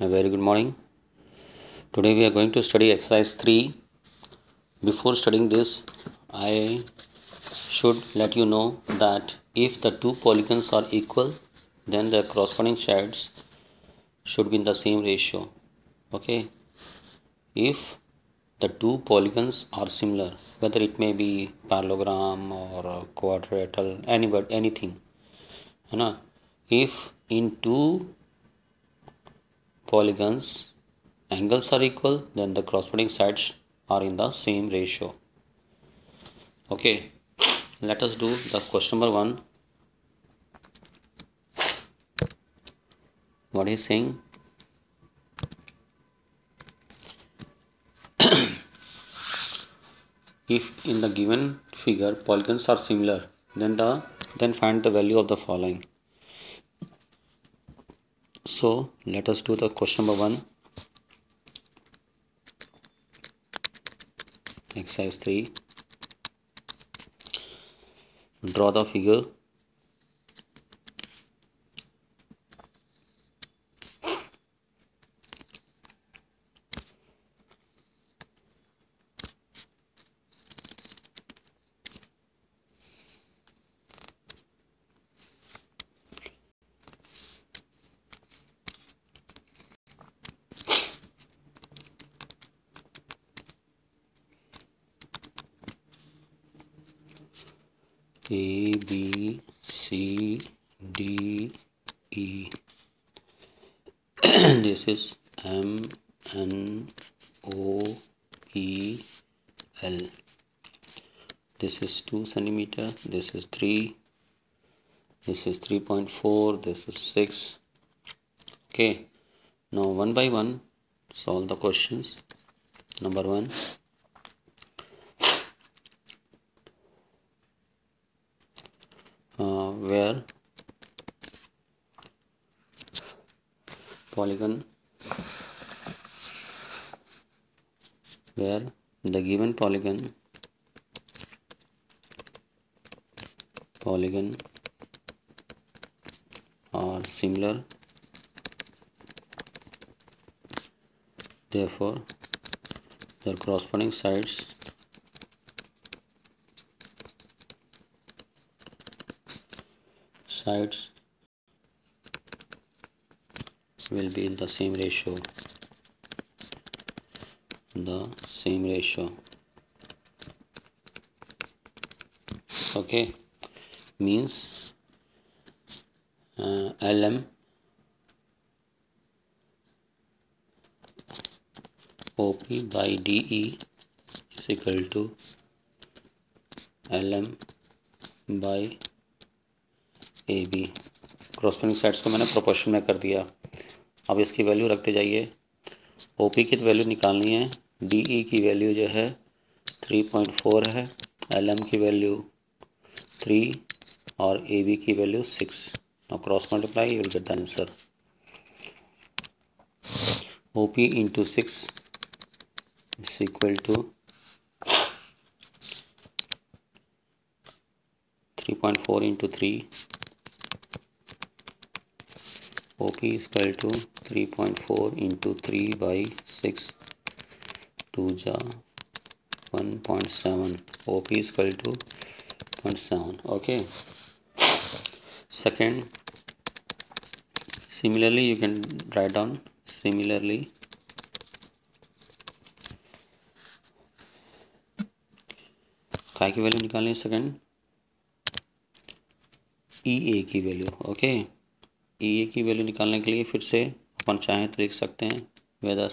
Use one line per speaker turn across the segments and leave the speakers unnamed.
A very good morning. Today we are going to study exercise 3. Before studying this, I should let you know that if the two polygons are equal, then the corresponding sides should be in the same ratio. Okay. If the two polygons are similar, whether it may be parallelogram or a quadrilateral, anything. If in two polygons angles are equal, then the corresponding sides are in the same ratio. Okay, let us do the question number 1. What is saying? If in the given figure polygons are similar, then find the value of the following. So let us do the question number 1. Exercise 3. Draw the figure. A, B, C, D, E. This is M, N, O, P, L. This is 2 centimeter. This is 3. This is 3.4. This is 6. Okay. Now one by one, solve the questions. Number 1. Where the given polygon are similar, therefore their corresponding sides will be in the same ratio. Okay, means LM OP by DE is equal to LM by AB. Corresponding sides को मैंने proportion में कर दिया. अब इसकी value रखते जाइए. OP की तो वैल्यू निकालनी है. DE की वैल्यू जो है 3.4 है. LM की वैल्यू 3 और AB की value 6. Now cross multiply, you will get the answer. OP into 6 is equal to 3.4 into 3. OP is equal to 3.4 into 3 by 6. 2 ja 1.7. OP is equal to 0.7. Okay. Second, similarly you can write down काय की value निकालनी है. Second EA की value. Okay, EA की value निकालने के लिए फिर से अपन चाहें तो लिख सकते हैं whether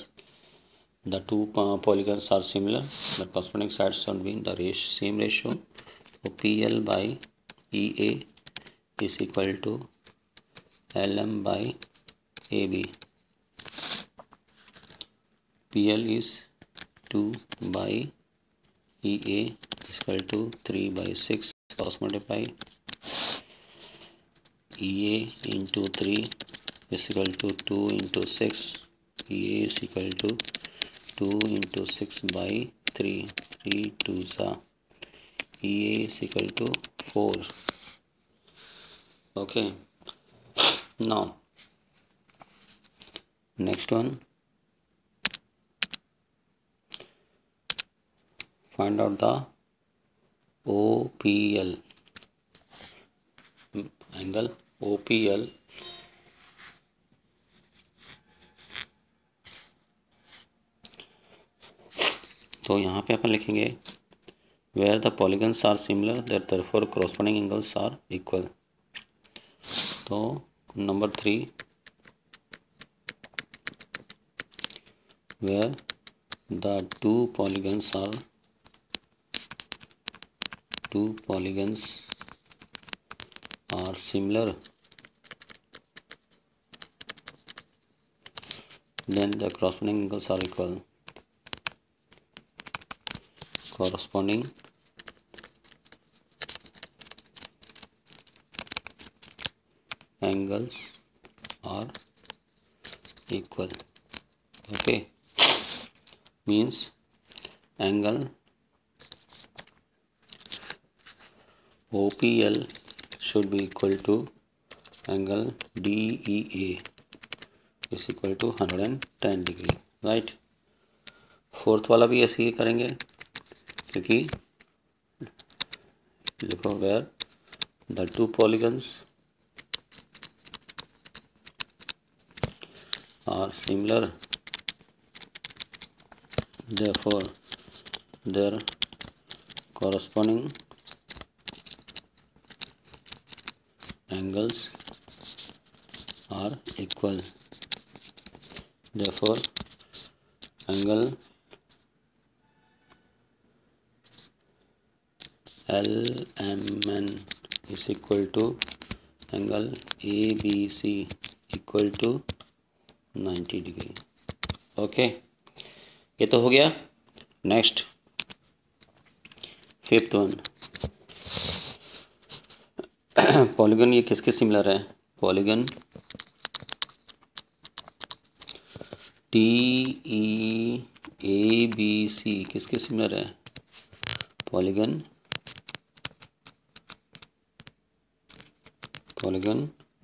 the two polygons are similar, the corresponding sides should be in the same ratio. So PL by EA is equal to LM by AB. PL is 2 by EA is equal to 3 by 6. Cross multiply. EA into 3 is equal to 2 into 6. EA is equal to 2 into 6 by 3. 3 2s are. EA is equal to 4. Okay. Now Next one, find out the OPL, angle OPL. तो यहाँ पे अपन लिखेंगे where the polygons are similar that therefore corresponding angles are equal. तो number 3, where the two polygons are similar, then the corresponding angles are equal. Corresponding angles are equal. Okay, means angle OPL should be equal to angle DEA is equal to 110 degree, right? Fourth वाला भी ऐसे ही करेंगे, क्योंकि लिखो where the two polygons are similar, therefore their corresponding angles are equal. Therefore angle LMN is equal to angle ABC equal to 90 degree. Okay, ये तो हो गया. नेक्स्ट, फिफ्थ वन, पॉलीगन ये किसके सिमिलर है? पॉलीगन TEABC किसके similar है? Polygon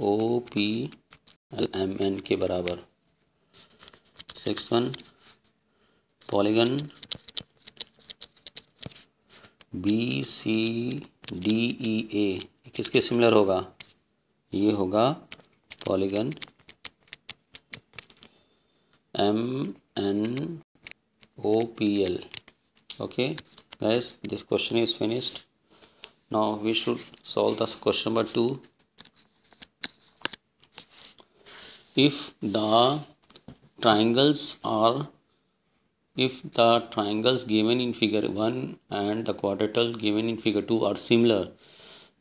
OPLMN के बराबर. सिक्स वन, पॉलीगन BCDEA किसके सिमिलर होगा? ये होगा polygon MNOPL. Okay guys, this question is finished. Now we should solve the question number 2. If the triangles given in figure 1 and the quadrilateral given in figure 2 are similar,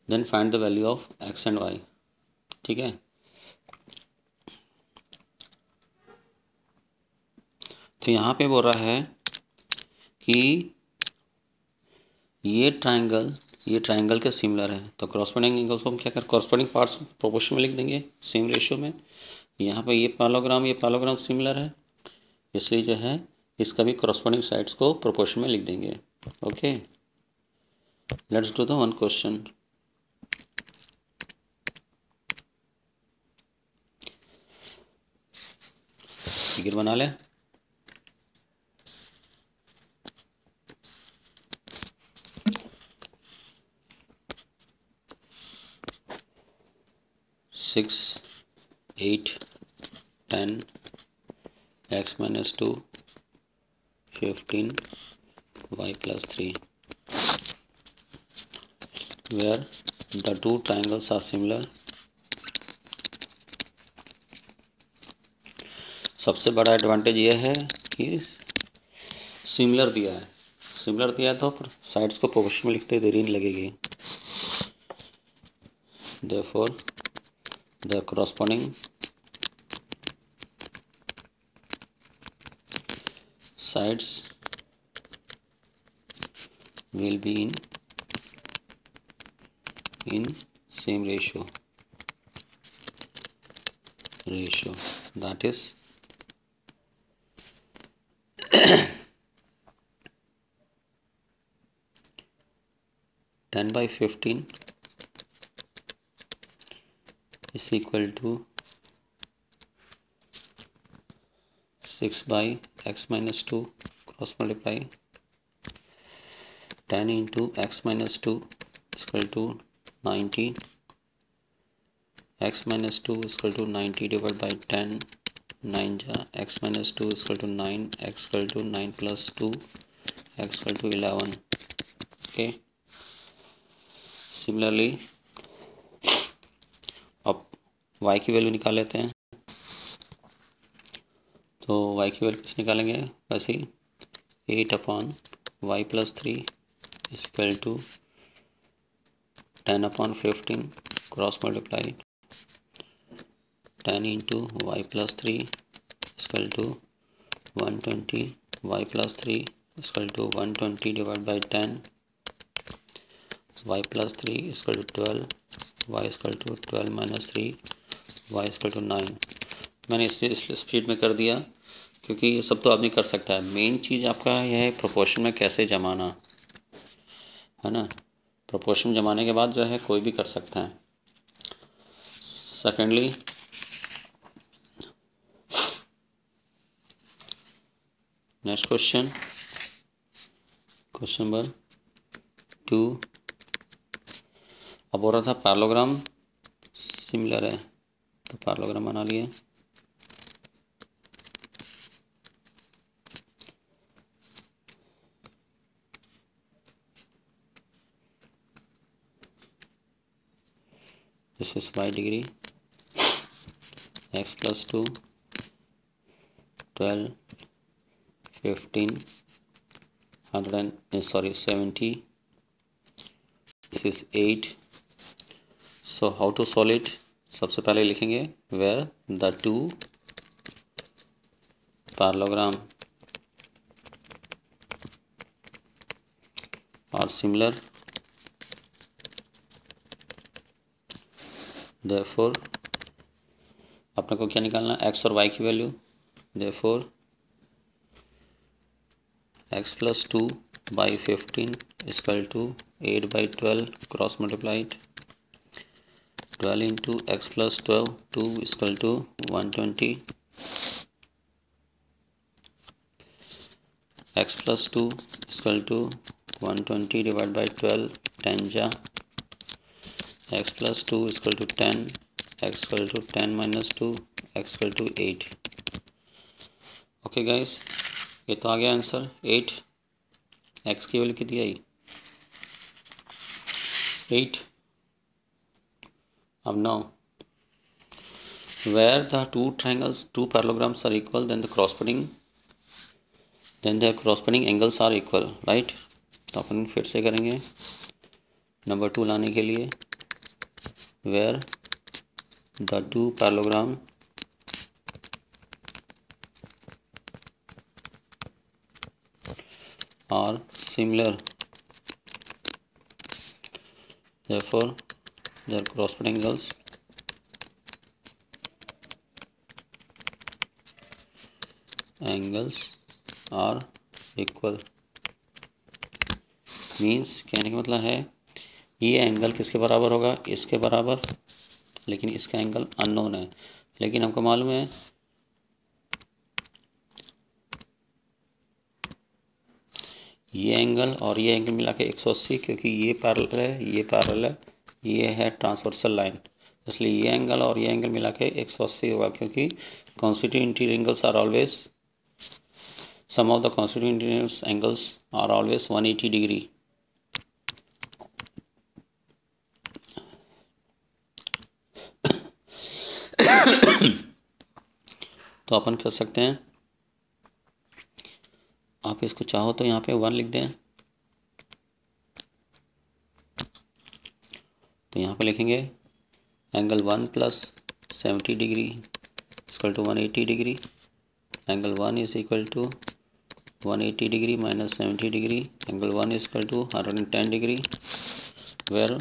then find the value of x and y. ठीक है, तो यहाँ पे बोल रहा है कि ये ट्राइंगल के सिमिलर है, तो कॉरस्पॉन्डिंग एंगल्स को हम क्या करें? कॉरस्पॉन्डिंग पार्ट्स प्रोपोर्शन में लिख देंगे, सेम रेशियो में. यहाँ पे ये पैरेललोग्राम सिमिलर है, इसलिए जो है इसका भी कॉरस्पॉन्डिंग साइड्स को प्रोपोर्शन में लिख देंगे. Okay, let's do the one question. Figure बना ले. Six 8 10 x minus 2 15 y plus 3, where the two triangles are similar. सबसे बड़ा एडवांटेज ये है कि सिमिलर दिया है. तो साइड्स को प्रोपोर्शन में लिखते देरी नहीं लगेगी. Therefore the corresponding sides will be in same ratio, that is 10/15 is equal to 6 by x minus 2 cross multiply 10 into x minus 2 is equal to 90. X minus 2 is equal to 90 divided by 10. 9 ja x minus 2 is equal to 9. X equal to 9 plus 2. X equal to 11. Okay. Similarly, अब y की value निकाल लेते हैं. तो y की value किस निकालेंगे? वैसे 8 upon y plus 3 is equal to 10 upon 15 cross multiply 10 into y plus 3 is equal to 120. Y plus 3 is equal to 120 divided by 10. Y plus 3 is equal to 12. Y is equal to 12 minus 3. Y is equal to 9. मैंने इस speed में कर दिया क्योंकि ये सब तो आदमी कर सकता है. मेन चीज़ आपका यह है प्रोपोर्शन में कैसे जमाना है ना. प्रोपोर्शन जमाने के बाद जो है कोई भी कर सकता है. Secondly, next question number 2. अब हो रहा था पैरेललोग्राम सिमिलर है तो पैरेललोग्राम बना लिए. This is y degree x plus 2 12 15 70. This is 8. So how to solve it? सबसे पहले लिखेंगे where the two parallelogram are similar, therefore अपने को क्या निकालना है? x और y की value. therefore x plus 2 by 15 is equal to 8 by 12 cross multiplied 12 into x plus 12 2 is equal to 120. X plus 2 is equal to 120 divided by 12 10 ja x plus 2 is equal to 10. X equal to 10 minus 2. X equal to 8. Okay guys, ये तो आ गया answer 8. x की value कितनी आई? 8. अब now where the two parallelograms are equal, then their corresponding angles are equal, right? तो अपन फिर से करेंगे नंबर 2 लाने के लिए. where the two parallelogram are similar, therefore their corresponding angles are equal. Means कहने का मतलब है ये एंगल किसके बराबर होगा? इसके बराबर. लेकिन इसका एंगल अननोन है, लेकिन हमको मालूम है ये एंगल और ये एंगल मिला के 180, क्योंकि ये पैरेलल है, ये पैरेलल है, ये है ट्रांसवर्सल लाइन, इसलिए ये एंगल और ये एंगल मिला के 180 होगा. क्योंकि constituent interior angles are always sum of the constituent interior angles are always 180 degree. तो अपन कर सकते हैं, आप इसको चाहो तो यहाँ पे 1 लिख दें. तो यहाँ पे लिखेंगे angle 1 plus 70 degree equal to 180 degree. Angle 1 is equal to 180 degree minus 70 degree. Angle 1 is equal to 110 degree. Where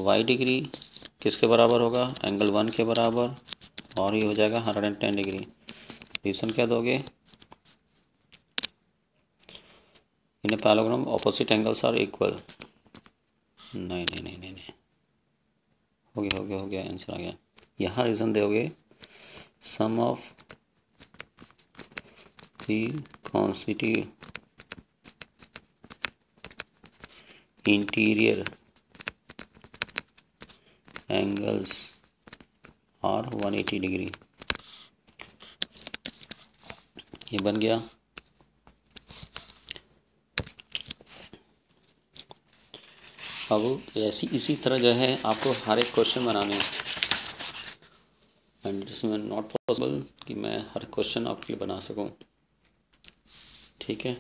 y degree किसके बराबर होगा? एंगल 1 के बराबर, और ये हो जाएगा 110 डिग्री. रीज़न क्या दोगे? In a parallelogram opposite angles are equal. नहीं, हो गया आंसर आ गया. यहाँ रीज़न दोगे sum of the consecutive interior angles are 180 degree. ये बन गया। अब ऐसी इसी तरह जो है आपको हर एक क्वेश्चन बनाने हैं, एंड इट्स नॉट पॉसिबल कि मैं हर क्वेश्चन आपके लिए बना सकूं, ठीक है।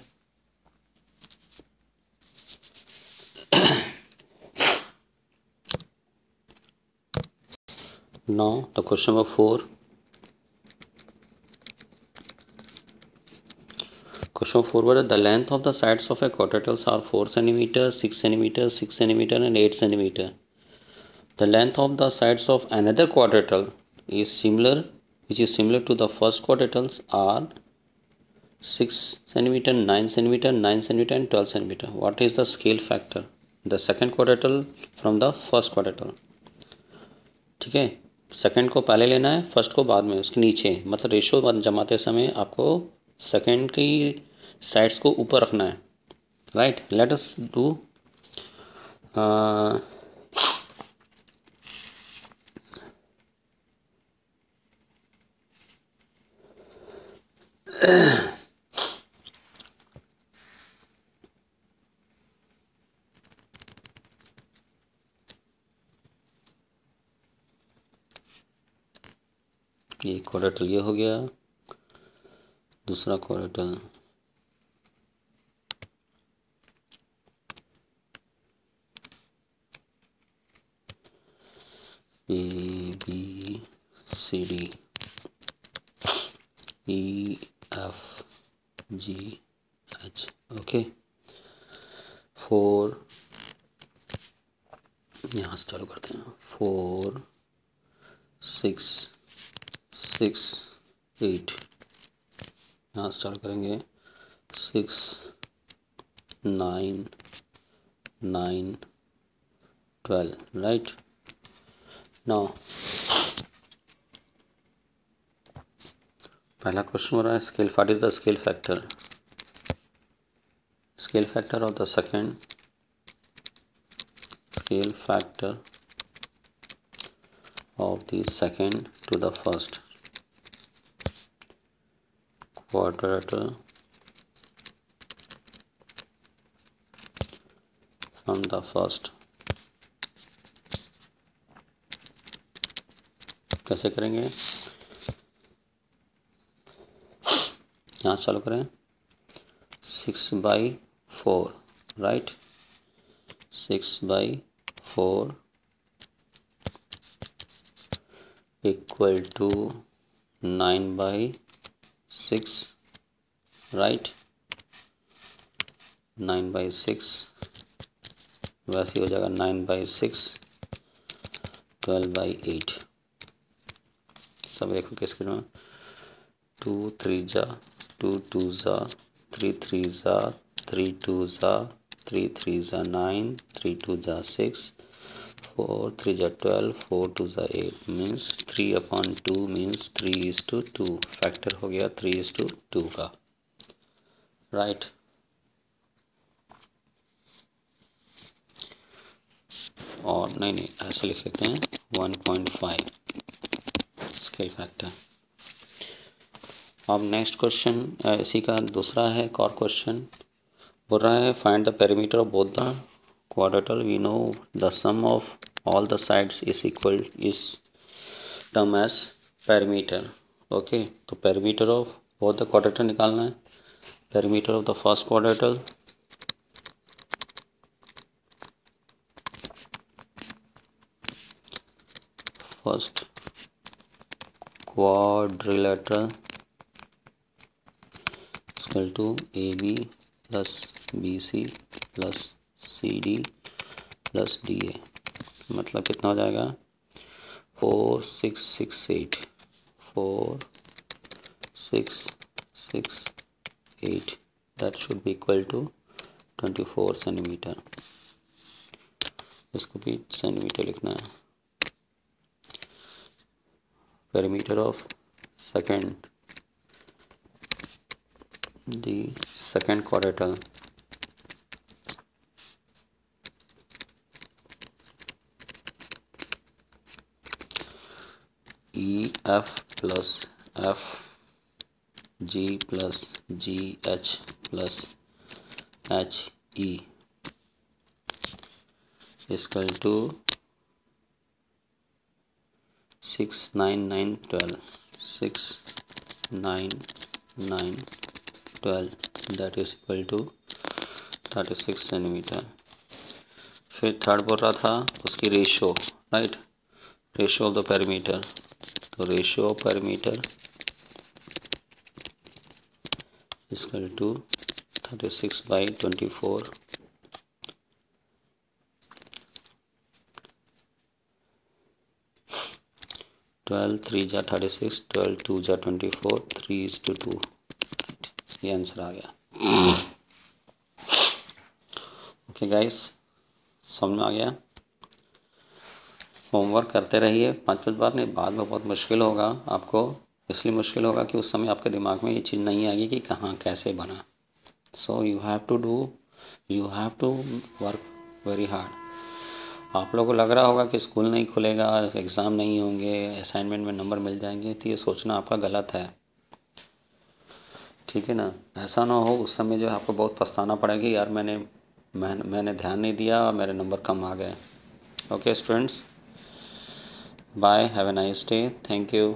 Now the question number 4. Question 4 was the length of the sides of a quadrilateral are 4 cm, 6 cm, 6 cm and 8 cm. The length of the sides of another quadrilateral is similar, which is similar to the first quadrilaterals are 6 cm, 9 cm, 9 cm and 12 cm. What is the scale factor? The second quadrilateral from the first quadrilateral. ठीक है, second को पहले लेना है, first को बाद में, उसके नीचे, मतलब रेशो जमाते समय आपको सेकंड की साइड्स को ऊपर रखना है, राइट। लेट अस डू ये क्वाड्रेटल ये हो गया, दूसरा quadrilateral A B C D E F G H, okay. 4 यहाँ से चालू करते हैं, 4 6 6 8, यहाँ से चालू करेंगे, 6 9 9 12, राइट। नाउ पहला क्वेश्चन हो रहा है scale, what is the scale factor? Scale factor of the second, scale factor of the second to the first quadrilateral from the first। कैसे करेंगे? यहाँ चालू करें, 6/4, राइट, 6/4 equal to 9/6, राइट, 9/6 वैसे हो जाएगा 9/6, 12/8। सब देखो किस में, 2 3 जा 2 2 जा 3 3 जा 3 2 जा 3 3 जा 9, 3 2 जा 6, 4 3 जा 12, 4 2 जा 8, मीन्स 3/2 मीन्स 3:2, फैक्टर हो गया 3:2 का, राइट। और नहीं ऐसे लिख लेते हैं 1.5 स्केल फैक्टर। अब नेक्स्ट क्वेश्चन इसी का दूसरा है, एक और क्वेश्चन बोल रहा है find the perimeter of both the quadrilateral। We know the sum of all the sides is equal, is term as perimeter, okay. तो perimeter of both the quadrilateral निकालना है। Perimeter of the first quadrilateral, first quadrilateral equal to AB plus BC plus CD plus DA, मतलब कितना हो जाएगा 4 6 6 8, 4 6 6 8, that should be equal to 24 centimetre. इसको भी centimetre लिखना है। Perimeter of second the second quadrature. EF plus F G plus GH plus HE is equal to 6, 9, 9, 12. 6, 9, 9, 12 that is equal to 36 centimetre. फिर third बोल रहा था उसकी ratio, right, ratio of the perimeter. तो ratio of perimeter is equal to 36/24। 12 3 जा 36, 12 2 जा 24, 3:2। ये answer आ गया। ओके गाइस, समझ में आ गया। होमवर्क करते रहिए 5-5 बार, नहीं बाद में बहुत मुश्किल होगा आपको। इसलिए मुश्किल होगा कि उस समय आपके दिमाग में ये चीज़ नहीं आएगी कि कहाँ कैसे बना। So you have to work very hard. आप लोगों को लग रहा होगा कि स्कूल नहीं खुलेगा, एग्ज़ाम नहीं होंगे, असाइनमेंट में नंबर मिल जाएंगे, तो ये सोचना आपका गलत है, ठीक है ना। ऐसा ना हो उस समय जो है आपको बहुत पछताना पड़ेगा, यार मैंने ध्यान नहीं दिया और मेरे नंबर कम आ गए। Okay students, bye, have a nice day, thank you.